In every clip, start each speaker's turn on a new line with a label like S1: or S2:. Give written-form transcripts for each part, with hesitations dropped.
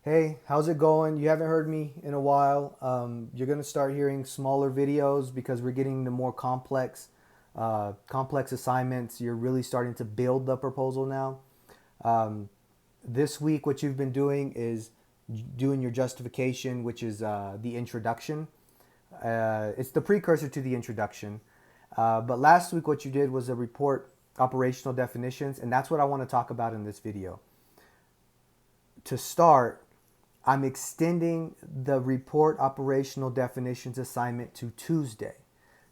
S1: Hey, how's it going? You haven't heard me in a while. You're gonna start hearing smaller videos because we're getting the more complex assignments. You're really starting to build the proposal now. Um, this week, what you've been doing is doing your justification, which is the introduction. It's the precursor to the introduction. But last week, what you did was a report operational definitions, and that's what I want to talk about in this video. To start, I'm extending the report operational definitions assignment to Tuesday.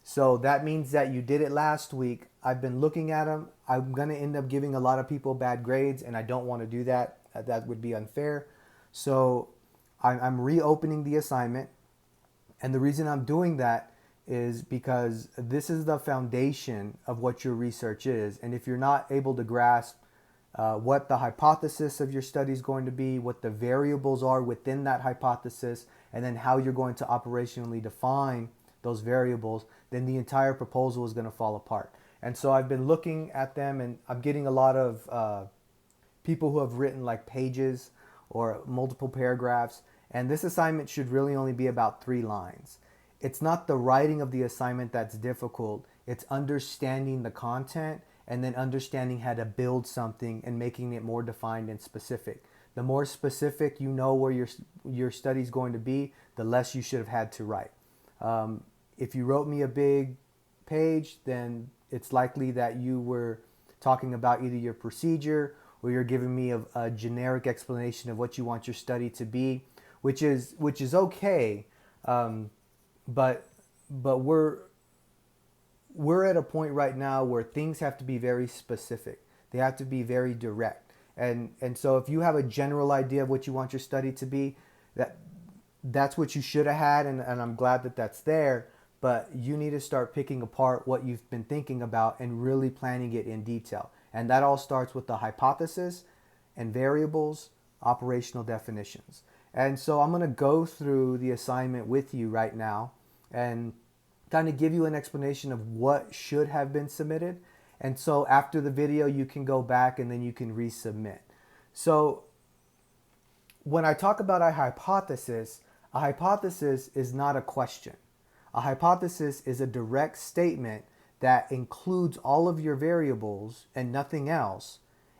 S1: So that means that you did it last week. I've been looking at them. I'm going to end up giving a lot of people bad grades, and I don't want to do that. That would be unfair. So I'm reopening the assignment. And the reason I'm doing that is because this is the foundation of what your research is. And if you're not able to grasp what the hypothesis of your study is going to be, what the variables are within that hypothesis, and then how you're going to operationally define those variables, then the entire proposal is going to fall apart. And so I've been looking at them, and I'm getting a lot of people who have written like pages or multiple paragraphs. And this assignment should really only be about 3 lines. It's not the writing of the assignment that's difficult, it's understanding the content and then understanding how to build something and making it more defined and specific. The more specific you know where your study is going to be, the less you should have had to write. If you wrote me a big page, then it's likely that you were talking about either your procedure or you're giving me a generic explanation of what you want your study to be, which is okay, um, but but we're at a point right now where things have to be very specific. They have to be very direct. And so if you have a general idea of what you want your study to be, that that's what you should have had, and I'm glad that that's there. But you need to start picking apart what you've been thinking about and really planning it in detail. And that all starts with the hypothesis and variables, operational definitions. And so I'm going to go through the assignment with you right now and kind of give you an explanation of what should have been submitted. And so after the video, you can go back and then you can resubmit. So when I talk about a hypothesis is not a question. A hypothesis is a direct statement that includes all of your variables and nothing else.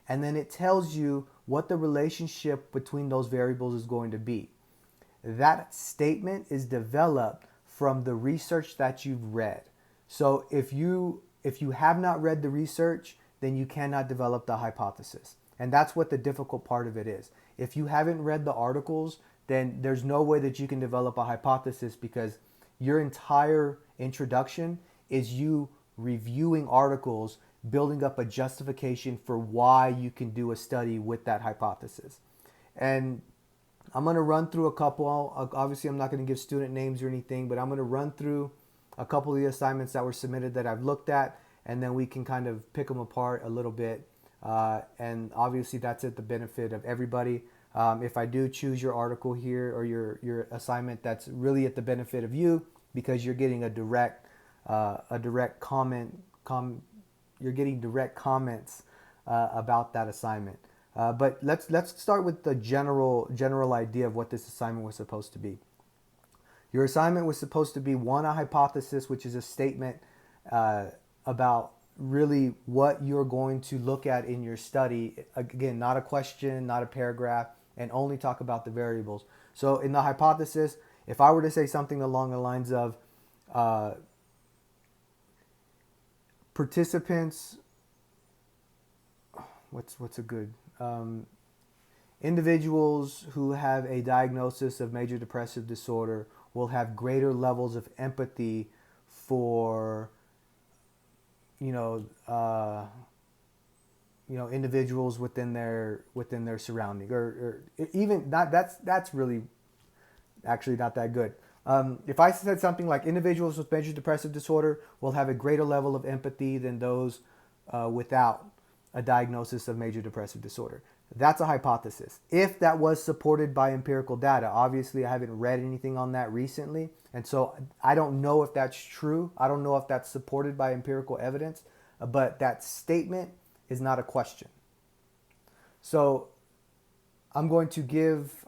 S1: And then it tells you what the relationship between those variables is going to be. That statement is developed from the research that you've read. So if you have not read the research, then you cannot develop the hypothesis. And that's what the difficult part of it is. If you haven't read the articles, then there's no way that you can develop a hypothesis because your entire introduction is you reviewing articles, building up a justification for why you can do a study with that hypothesis. And I'm going to run through a couple. Obviously, I'm not going to give student names or anything, but I'm going to run through a couple of the assignments that were submitted that I've looked at, and then we can kind of pick them apart a little bit. And obviously, that's at the benefit of everybody. If I do choose your article here or your assignment, that's really at the benefit of you because you're getting a direct comment. You're getting direct comments about that assignment. But let's start with the general idea of what this assignment was supposed to be. Your assignment was supposed to be one, a hypothesis, which is a statement about really what you're going to look at in your study. Again, not a question, not a paragraph, and only talk about the variables. So in the hypothesis, if I were to say something along the lines of uh, participants, what's a good individuals who have a diagnosis of major depressive disorder will have greater levels of empathy for you know uh, individuals within their surrounding or even not. That's really actually not that good. If I said something like individuals with major depressive disorder will have a greater level of empathy than those without a diagnosis of major depressive disorder, that's a hypothesis. If that was supported by empirical data, obviously I haven't read anything on that recently, and so I don't know if that's true. I don't know if that's supported by empirical evidence, but that statement is not a question. So I'm going to give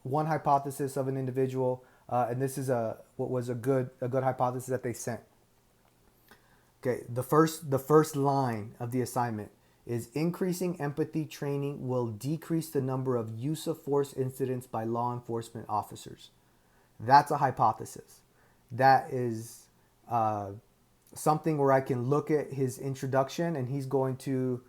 S1: one hypothesis of an individual, and this is what was a good hypothesis that they sent. Okay, the first line of the assignment is increasing empathy training will decrease the number of use of force incidents by law enforcement officers. That's a hypothesis. That is something where I can look at his introduction and he's going to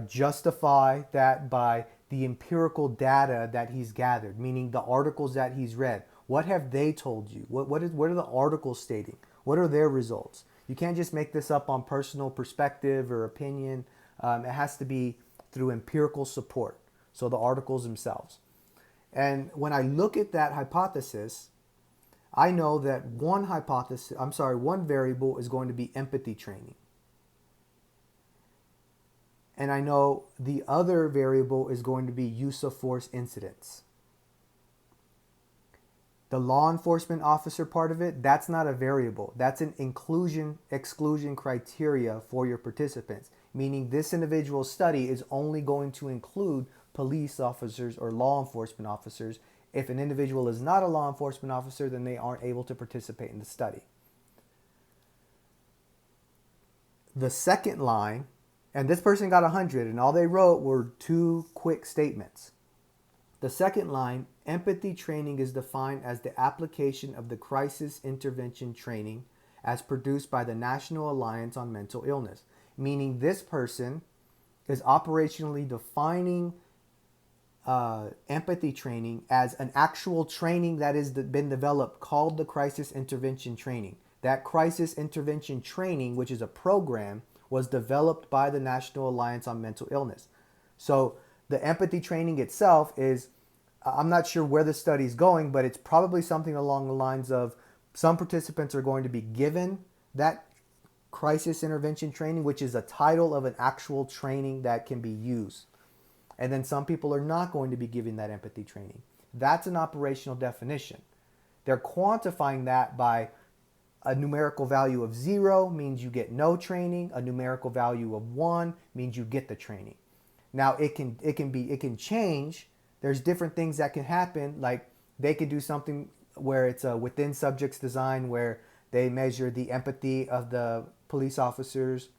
S1: justify that by the empirical data that he's gathered, meaning the articles that he's read. What have they told you? What are the articles stating? What are their results? You can't just make this up on personal perspective or opinion. It has to be through empirical support. So the articles themselves. And when I look at that hypothesis, I know that one variable is going to be empathy training. And I know the other variable is going to be use of force incidents. The law enforcement officer part of it, that's not a variable. That's an inclusion-exclusion criteria for your participants, meaning this individual study is only going to include police officers or law enforcement officers. If an individual is not a law enforcement officer, then they aren't able to participate in the study. The second line, and this person got 100, and all they wrote were 2 quick statements. The second line, empathy training is defined as the application of the crisis intervention training as produced by the National Alliance on Mental Illness, meaning this person is operationally defining empathy training as an actual training that has been developed called the crisis intervention training. That crisis intervention training, which is a program, was developed by the National Alliance on Mental Illness. So the empathy training itself is, I'm not sure where the study is going, but it's probably something along the lines of some participants are going to be given that crisis intervention training, which is a title of an actual training that can be used. And then some people are not going to be given that empathy training. That's an operational definition. They're quantifying that by a numerical value of 0 means you get no training. A numerical value of 1 means you get the training. Now it can change. There's different things that can happen. Like they could do something where it's a within subjects design where they measure the empathy of the police officers.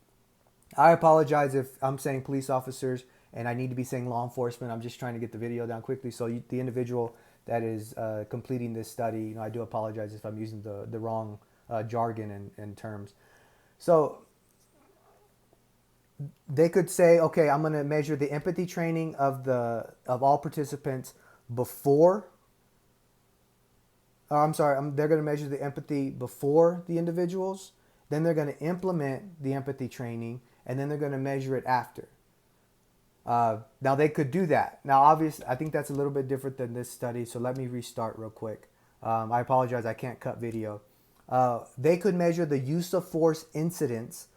S1: I apologize if I'm saying police officers and I need to be saying law enforcement. I'm just trying to get the video down quickly. So the individual that is completing this study, I do apologize if I'm using the wrong jargon and terms. So they could say, okay, I'm going to measure the empathy training of all participants before. They're going to measure the empathy before the individuals. Then they're going to implement the empathy training, and then they're going to measure it after. Now they could do that. Now, obviously, I think that's a little bit different than this study. So let me restart real quick. I apologize. I can't cut video. They could measure the use of force incidents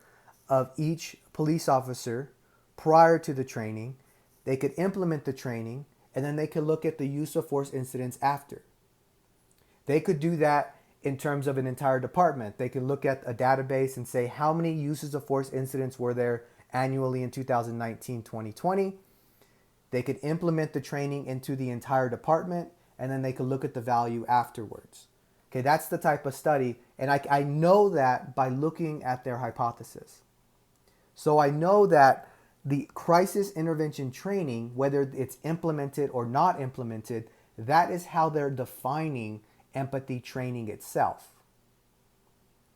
S1: of each police officer prior to the training. They could implement the training, and then they could look at the use of force incidents after. They could do that in terms of an entire department. They could look at a database and say how many uses of force incidents were there annually in 2019-2020. They could implement the training into the entire department, and then they could look at the value afterwards. Okay, that's the type of study, and I know that by looking at their hypothesis. So I know that the crisis intervention training, whether it's implemented or not implemented, that is how they're defining empathy training itself.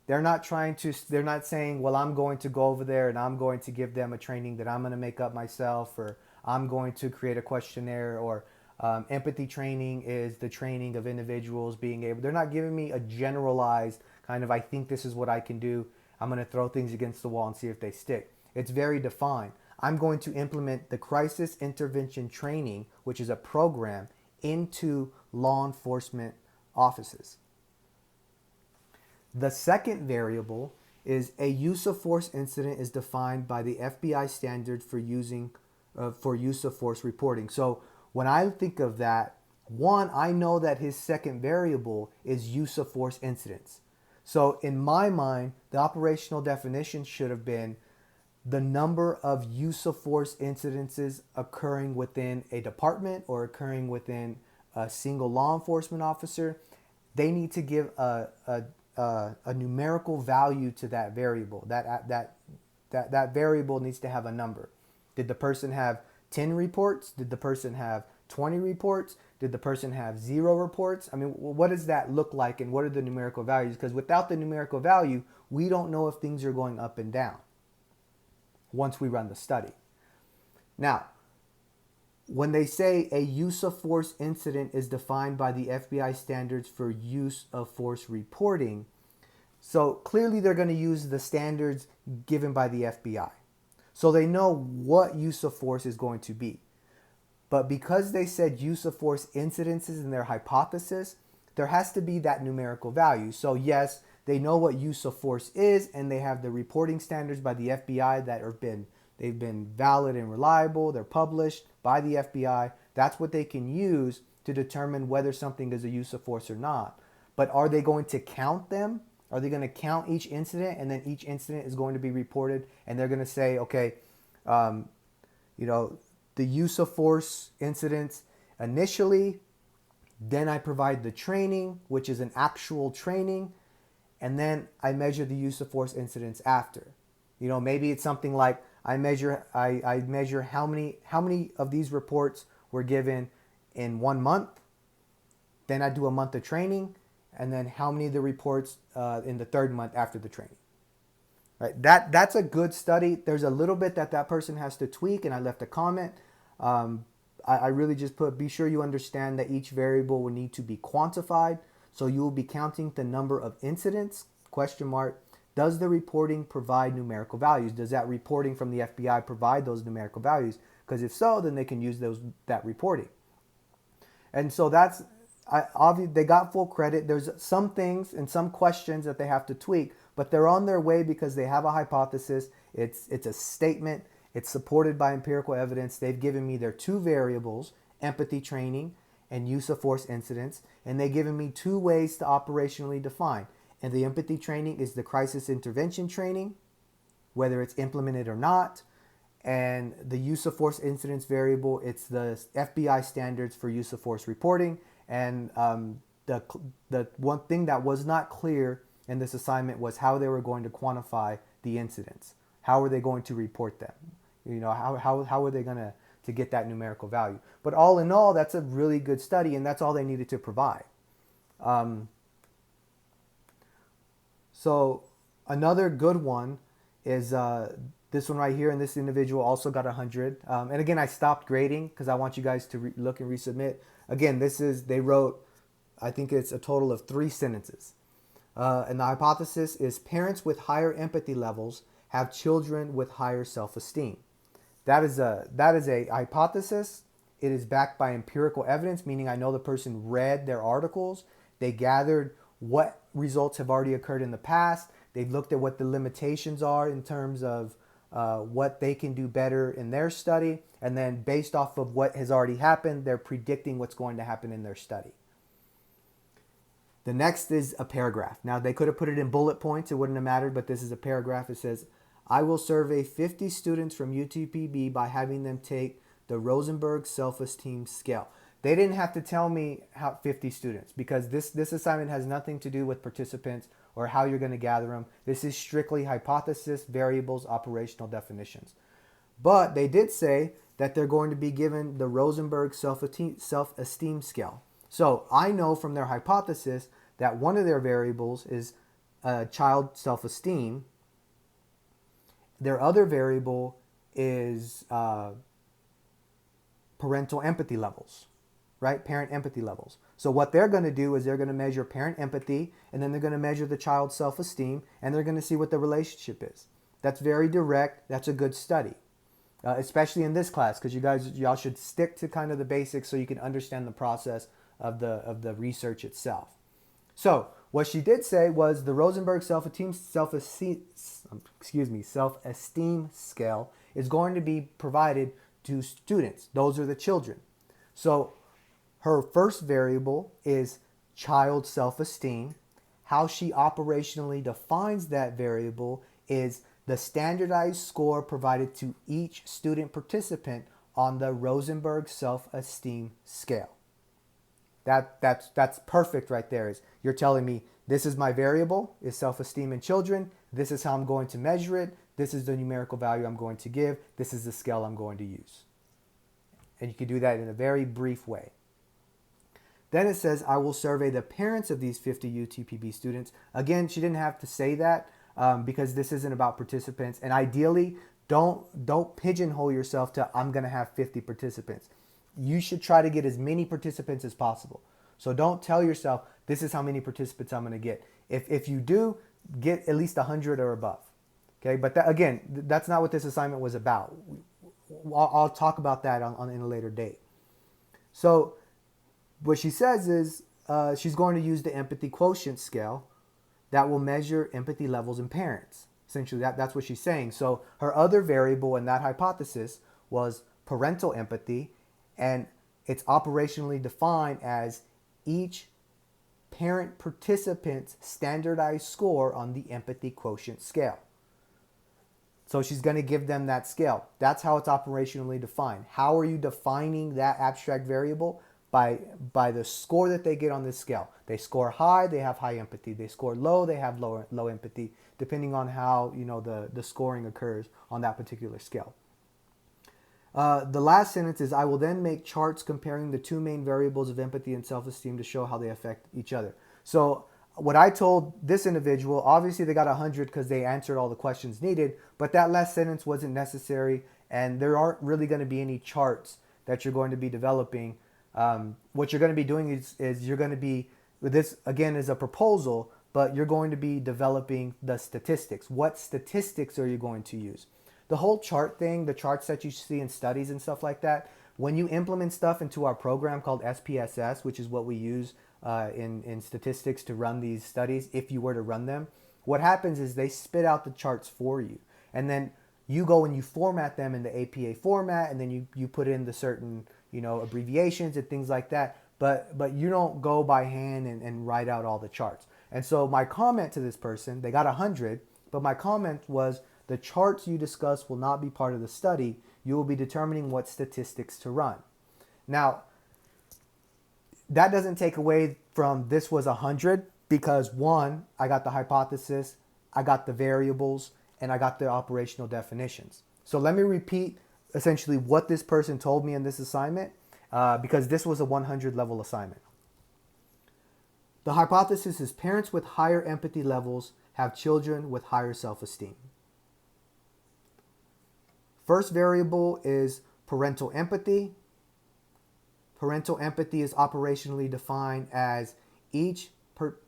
S1: They're not saying, well, I'm going to go over there and I'm going to give them a training that I'm going to make up myself, or I'm going to create a questionnaire, or empathy training is the training of individuals being able. They're not giving me a generalized kind of, I think this is what I can do. I'm going to throw things against the wall and see if they stick. It's very defined. I'm going to implement the crisis intervention training, which is a program, into law enforcement offices. The second variable is a use of force incident is defined by the FBI standard for use of force reporting. So when I think of that, one, I know that his second variable is use of force incidents. So in my mind, the operational definition should have been the number of use of force incidences occurring within a department or occurring within a single law enforcement officer. They need to give a numerical value to that variable. That variable needs to have a number. Did the person have 10 reports? Did the person have 20 reports? Did the person have 0 reports? I mean, what does that look like, and what are the numerical values? Because without the numerical value, we don't know if things are going up and down once we run the study. Now, when they say a use of force incident is defined by the FBI standards for use of force reporting, so clearly they're going to use the standards given by the FBI. So they know what use of force is going to be. But because they said use of force incidences in their hypothesis, there has to be that numerical value. So yes, they know what use of force is, and they have the reporting standards by the FBI that they've been valid and reliable. They're published by the FBI. That's what they can use to determine whether something is a use of force or not. But are they going to count them? Are they going to count each incident, and then each incident is going to be reported, and they're going to say, okay, the use of force incidents initially, then I provide the training, which is an actual training, and then I measure the use of force incidents after. Maybe it's something like I measure how many of these reports were given in 1 month. Then I do a month of training, and then how many of the reports in the 3rd month after the training. Right? That's a good study. There's a little bit that person has to tweak, and I left a comment. I really just be sure you understand that each variable will need to be quantified. So you will be counting the number of incidents, ? Does the reporting provide numerical values? Does that reporting from the FBI provide those numerical values? Because if so, then they can use that reporting. And so obviously they got full credit. There's some things and some questions that they have to tweak, but they're on their way because they have a hypothesis. It's a statement. It's supported by empirical evidence. They've given me their 2 variables, empathy training and use of force incidents, and they've given me 2 ways to operationally define. And the empathy training is the crisis intervention training, whether it's implemented or not. And the use of force incidents variable, it's the FBI standards for use of force reporting. And the one thing that was not clear in this assignment was how they were going to quantify the incidents. How are they going to report them? How are they going to get that numerical value? But all in all, that's a really good study, and that's all they needed to provide. So another good one is this one right here, and this individual also got 100. And again, I stopped grading because I want you guys to look and resubmit. Again, they wrote, I think it's a total of 3 sentences. And the hypothesis is parents with higher empathy levels have children with higher self-esteem. That is a hypothesis. It is backed by empirical evidence, meaning I know the person read their articles. They gathered what results have already occurred in the past. They've looked at what the limitations are in terms of what they can do better in their study. And then based off of what has already happened, they're predicting what's going to happen in their study. The next is a paragraph. Now, they could have put it in bullet points. It wouldn't have mattered, but this is a paragraph. It says, I will survey 50 students from UTPB by having them take the Rosenberg Self-Esteem Scale. They didn't have to tell me how 50 students, because this assignment has nothing to do with participants or how you're going to gather them. This is strictly hypothesis, variables, operational definitions. But they did say that they're going to be given the Rosenberg Self-Esteem Scale. So I know from their hypothesis that one of their variables is child self-esteem. Their other variable is parental empathy levels, right? Parent empathy levels. So what they're going to do is they're going to measure parent empathy, and then they're going to measure the child's self-esteem, and they're going to see what the relationship is. That's very direct. That's a good study, especially in this class, because y'all should stick to kind of the basics so you can understand the process of the research itself. So what she did say was the Rosenberg self-esteem scale is going to be provided to students. Those are the children. So her first variable is child self-esteem. How she operationally defines that variable is the standardized score provided to each student participant on the Rosenberg self-esteem scale. That's perfect right there. Is you're telling me this is my variable, is self-esteem in children. This is how I'm going to measure it. This is the numerical value I'm going to give. This is the scale I'm going to use. And you can do that in a very brief way. Then it says, I will survey the parents of these 50 UTPB students. Again, she didn't have to say that because this isn't about participants. And ideally, don't pigeonhole yourself to, I'm going to have 50 participants. You should try to get as many participants as possible. So don't tell yourself, this is how many participants I'm going to get. If you do, get at least 100 or above. Okay, but again, that's not what this assignment was about. I'll talk about that in a later date. So what she says is she's going to use the empathy quotient scale that will measure empathy levels in parents. Essentially, that's what she's saying. So her other variable in that hypothesis was parental empathy, and it's operationally defined as each parent participant's standardized score on the empathy quotient scale. So she's going to give them that scale. That's how it's operationally defined. How are you defining that abstract variable? By the score that they get on this scale. They score high, they have high empathy. They score low, they have low empathy, depending on how the scoring occurs on that particular scale. The last sentence is, I will then make charts comparing the two main variables of empathy and self-esteem to show how they affect each other. So what I told this individual, obviously they got 100 because they answered all the questions needed, but that last sentence wasn't necessary, and there aren't really going to be any charts that you're going to be developing. What you're going to be doing is you're going to be, this again is a proposal, but you're going to be developing the statistics. What statistics are you going to use? The whole chart thing, the charts that you see in studies and stuff like that, when you implement stuff into our program called SPSS, which is what we use in statistics to run these studies, if you were to run them, what happens is they spit out the charts for you. And then you go and you format them in the APA format, and then you put in the certain abbreviations and things like that, but you don't go by hand and write out all the charts. And so my comment to this person, they got 100, but my comment was, the charts you discuss will not be part of the study. You will be determining what statistics to run. Now, that doesn't take away from this was 100 because one, I got the hypothesis, I got the variables, and I got the operational definitions. So let me repeat essentially what this person told me in this assignment because this was a 100 level assignment. The hypothesis is parents with higher empathy levels have children with higher self-esteem. First variable is parental empathy. Parental empathy is operationally defined as each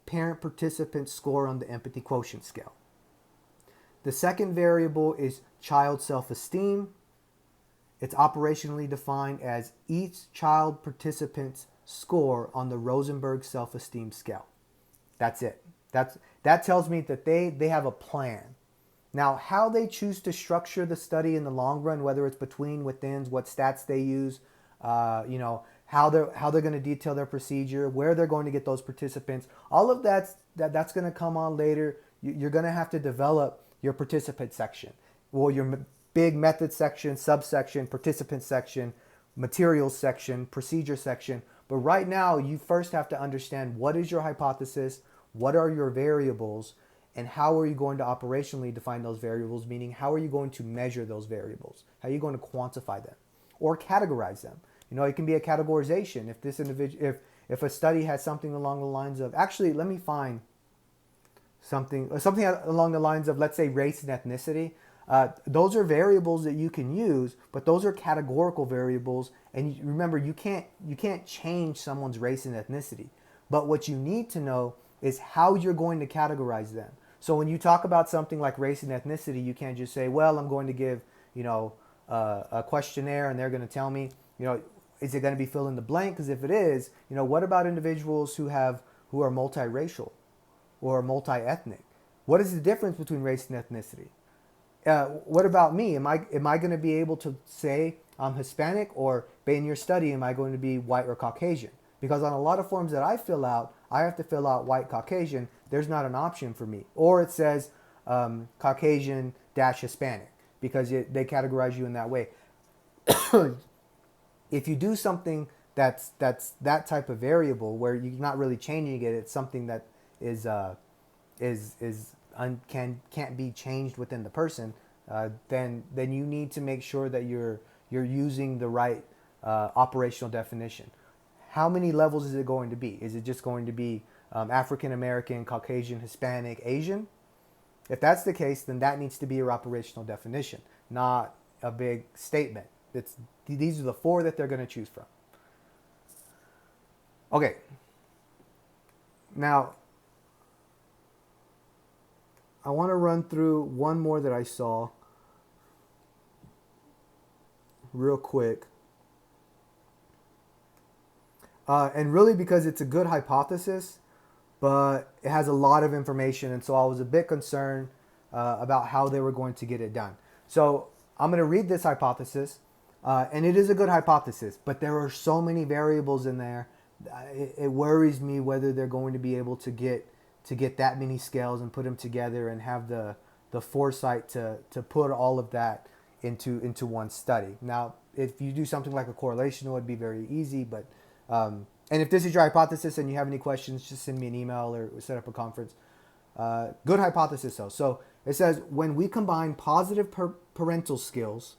S1: parent participant score on the empathy quotient scale. The second variable is child self-esteem. It's operationally defined as each child participant's score on the Rosenberg self-esteem scale. That's it. That tells me that they have a plan. Now, how they choose to structure the study in the long run, whether it's between, withins, what stats they use, how they're going to detail their procedure, where they're going to get those participants, all of that's going to come on later. You're going to have to develop your participant section, well, your big method section, subsection, participant section, materials section, procedure section. But right now, you first have to understand what is your hypothesis, what are your variables, and how are you going to operationally define those variables, meaning how are you going to measure those variables? How are you going to quantify them or categorize them? It can be a categorization. If this individual, if a study has something along the lines of, actually, let me find something along the lines of, let's say, race and ethnicity. Those are variables that you can use, but those are categorical variables. And remember, you can't change someone's race and ethnicity. But what you need to know is how you're going to categorize them. So when you talk about something like race and ethnicity, you can't just say, well, I'm going to give, a questionnaire and they're going to tell me, is it going to be fill in the blank? Because if it is, what about individuals who are multiracial or multi-ethnic? What is the difference between race and ethnicity? What about me? Am I going to be able to say I'm Hispanic, or in your study, am I going to be white or Caucasian? Because on a lot of forms that I fill out, I have to fill out white Caucasian. There's not an option for me. Or it says Caucasian dash Hispanic because they categorize you in that way. If you do something that's that type of variable where you're not really changing it, it's something that is can't be changed within the person, then you need to make sure that you're using the right operational definition. How many levels is it going to be? Is it just going to be African American, Caucasian, Hispanic, Asian? If that's the case, then that needs to be your operational definition, not a big statement. These are the 4 that they're going to choose from. Okay. Now, I want to run through one more that I saw real quick. And really because it's a good hypothesis, but it has a lot of information, and so I was a bit concerned about how they were going to get it done. So I'm going to read this hypothesis, and it is a good hypothesis, but there are so many variables in there. It worries me whether they're going to be able to get that many scales and put them together and have the foresight to put all of that into one study. Now, if you do something like a correlation, it would be very easy, but and if this is your hypothesis and you have any questions, just send me an email or set up a conference. Good hypothesis though. So it says, when we combine positive parental skills,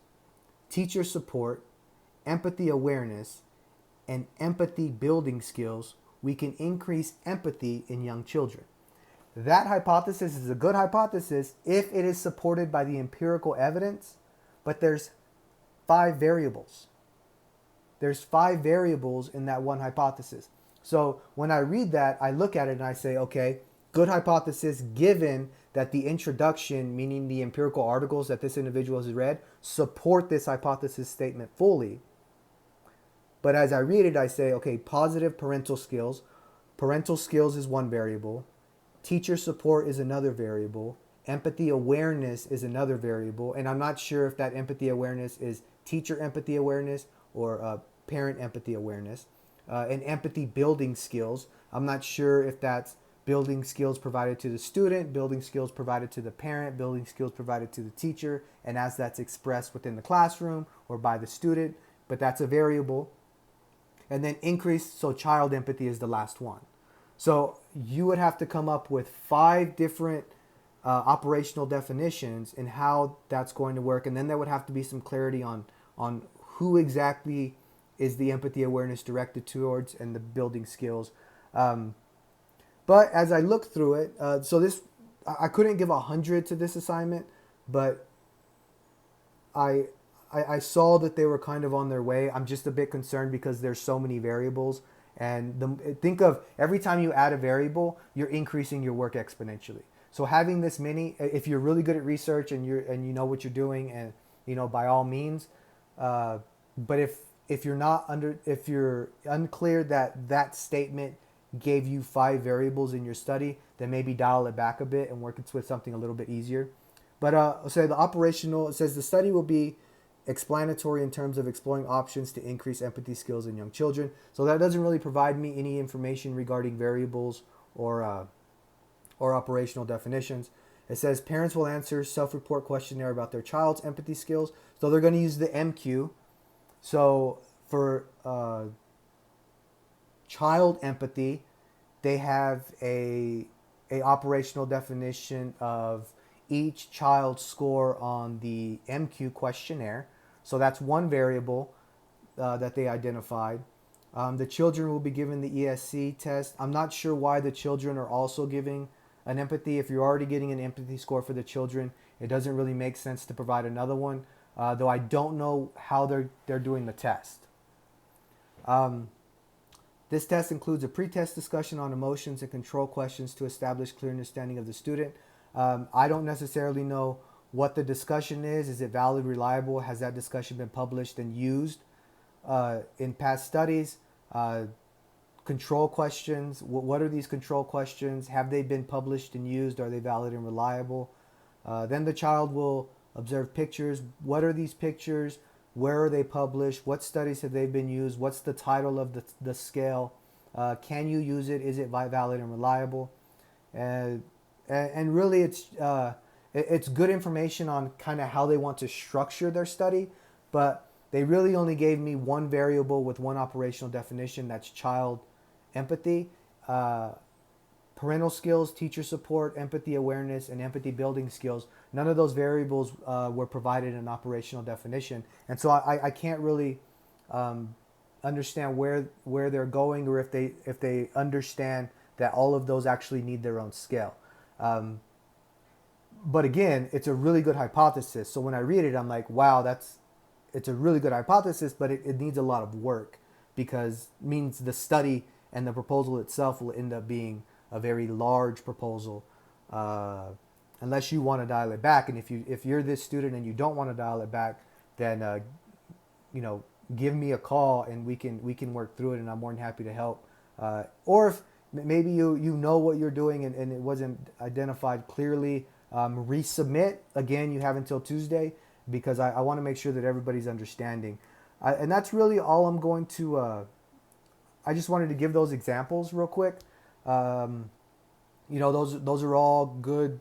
S1: teacher support, empathy awareness, and empathy building skills, we can increase empathy in young children. That hypothesis is a good hypothesis if it is supported by the empirical evidence, but there's 5 variables. There's 5 variables in that one hypothesis. So when I read that, I look at it and I say, okay, good hypothesis given that the introduction, meaning the empirical articles that this individual has read, support this hypothesis statement fully. But as I read it, I say, okay, positive parental skills. Parental skills is one variable. Teacher support is another variable. Empathy awareness is another variable. And I'm not sure if that empathy awareness is teacher empathy awareness or parent empathy awareness. And empathy building skills, I'm not sure if that's building skills provided to the student, building skills provided to the parent, building skills provided to the teacher, and as that's expressed within the classroom or by the student, but that's a variable. And then increase, so child empathy is the last one. So you would have to come up with 5 different operational definitions and how that's going to work. And then there would have to be some clarity on who exactly is the empathy awareness directed towards and the building skills. But as I looked through it, so this, I couldn't give 100 to this assignment, but I saw that they were kind of on their way. I'm just a bit concerned because there's so many variables. And think of every time you add a variable, you're increasing your work exponentially. So having this many, if you're really good at research and you know what you're doing, and by all means. But if you're unclear that statement gave you 5 variables in your study, then maybe dial it back a bit and work with something a little bit easier. But so the operational, it says the study will be explanatory in terms of exploring options to increase empathy skills in young children. So that doesn't really provide me any information regarding variables or operational definitions. It says parents will answer self-report questionnaire about their child's empathy skills. So they're going to use the MQ. So for child empathy, they have a operational definition of each child's score on the MQ questionnaire. So that's one variable that they identified. The children will be given the ESC test. I'm not sure why the children are also giving an empathy. If you're already getting an empathy score for the children, it doesn't really make sense to provide another one, though I don't know how they're doing the test. This test includes a pre-test discussion on emotions and control questions to establish clear understanding of the student. I don't necessarily know what the discussion is. Is it valid, reliable? Has that discussion been published and used in past studies? Control questions. What are these control questions? Have they been published and used? Are they valid and reliable? Then the child will observe pictures. What are these pictures? Where are they published? What studies have they been used? What's the title of the scale? Can you use it? Is it valid and reliable? And really, it's good information on kind of how they want to structure their study, but they really only gave me one variable with one operational definition. That's child empathy. Parental skills, teacher support, empathy awareness, and empathy building skills. None of those variables were provided in an operational definition, and so I can't really understand where they're going, or if they understand that all of those actually need their own scale. But again, it's a really good hypothesis. So when I read it, I'm like, wow, it's a really good hypothesis, but it needs a lot of work, because it means the study and the proposal itself will end up being a very large proposal, unless you want to dial it back. And if you're this student and you don't want to dial it back, then give me a call and we can work through it, and I'm more than happy to help. Or if maybe you know what you're doing and it wasn't identified clearly, resubmit. Again, you have until Tuesday, because I want to make sure that everybody's understanding. And that's really all I'm going to. I just wanted to give those examples real quick. Those are all good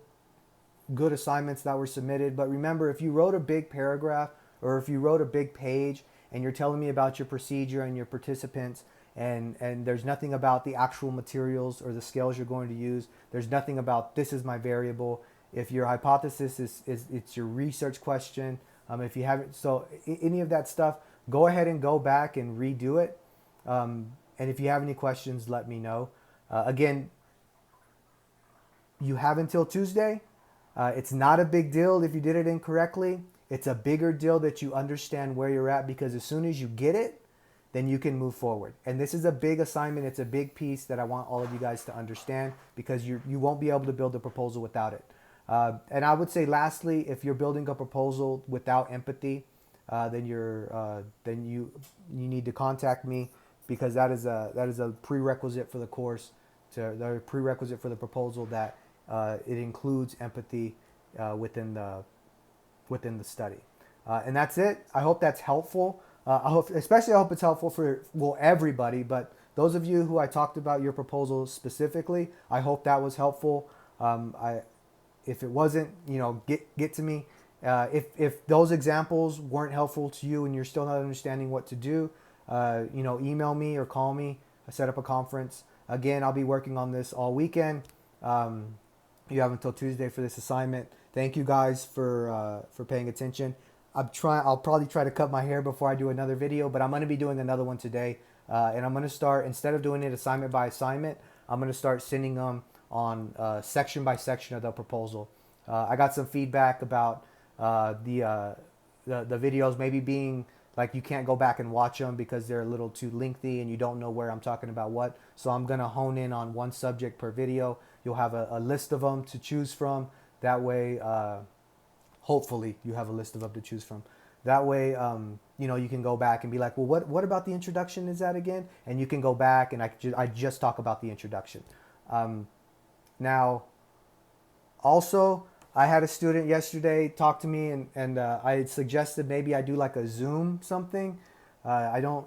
S1: assignments that were submitted. But remember, if you wrote a big paragraph or if you wrote a big page and you're telling me about your procedure and your participants, and there's nothing about the actual materials or the scales you're going to use, there's nothing about this is my variable. If your hypothesis is it's your research question, if you haven't, so any of that stuff, go ahead and go back and redo it. And if you have any questions, let me know. Again, you have until Tuesday. It's not a big deal if you did it incorrectly. It's a bigger deal that you understand where you're at, because as soon as you get it, then you can move forward. And this is a big assignment. It's a big piece that I want all of you guys to understand, because you won't be able to build a proposal without it. And I would say, lastly, if you're building a proposal without empathy, then you need to contact me, because that is a prerequisite for the course, the prerequisite for the proposal, that it includes empathy within the study. And that's it. I hope that's helpful. I hope it's helpful for everybody, but those of you who I talked about your proposal specifically, I hope that was helpful. If it wasn't, get to me. If those examples weren't helpful to you and you're still not understanding what to do, email me or call me. I set up a conference. Again, I'll be working on this all weekend. You have until Tuesday for this assignment. Thank you guys for paying attention. I'll probably try to cut my hair before I do another video, but I'm going to be doing another one today. And I'm going to start, instead of doing it assignment by assignment, I'm going to start sending them on section by section of the proposal. I got some feedback about the videos maybe being like you can't go back and watch them because they're a little too lengthy and you don't know where I'm talking about what. So I'm going to hone in on one subject per video. You'll have a list of them to choose from. That way, hopefully you have a list of them to choose from. That way, you can go back and be like, well, what about the introduction is that again? And you can go back and I just talk about the introduction. Now, also, I had a student yesterday talk to me and I had suggested maybe I do like a Zoom something. I don't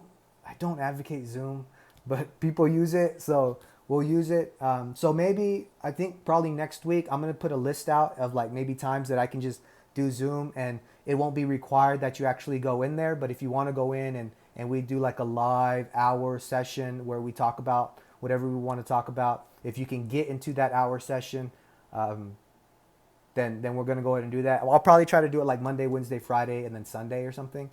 S1: advocate Zoom, but people use it, so we'll use it. So maybe, I think probably next week, I'm going to put a list out of like maybe times that I can just do Zoom, and it won't be required that you actually go in there. But if you want to go in and we do like a live hour session where we talk about whatever we want to talk about, if you can get into that hour session, then we're going to go ahead and do that. I'll probably try to do it like Monday, Wednesday, Friday, and then Sunday or something.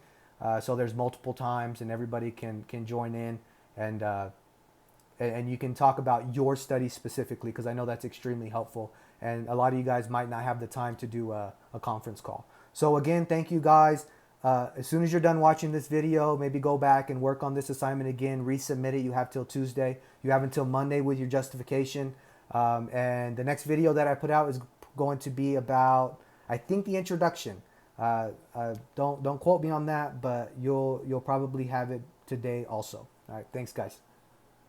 S1: So there's multiple times and everybody can join in, and you can talk about your study specifically, because I know that's extremely helpful. And a lot of you guys might not have the time to do a conference call. So again, thank you guys. As soon as you're done watching this video, maybe go back and work on this assignment again, resubmit it. You have till Tuesday. You have until Monday with your justification. And the next video that I put out is going to be about, I think, the introduction. Don't quote me on that, but you'll probably have it today also. All right, thanks guys.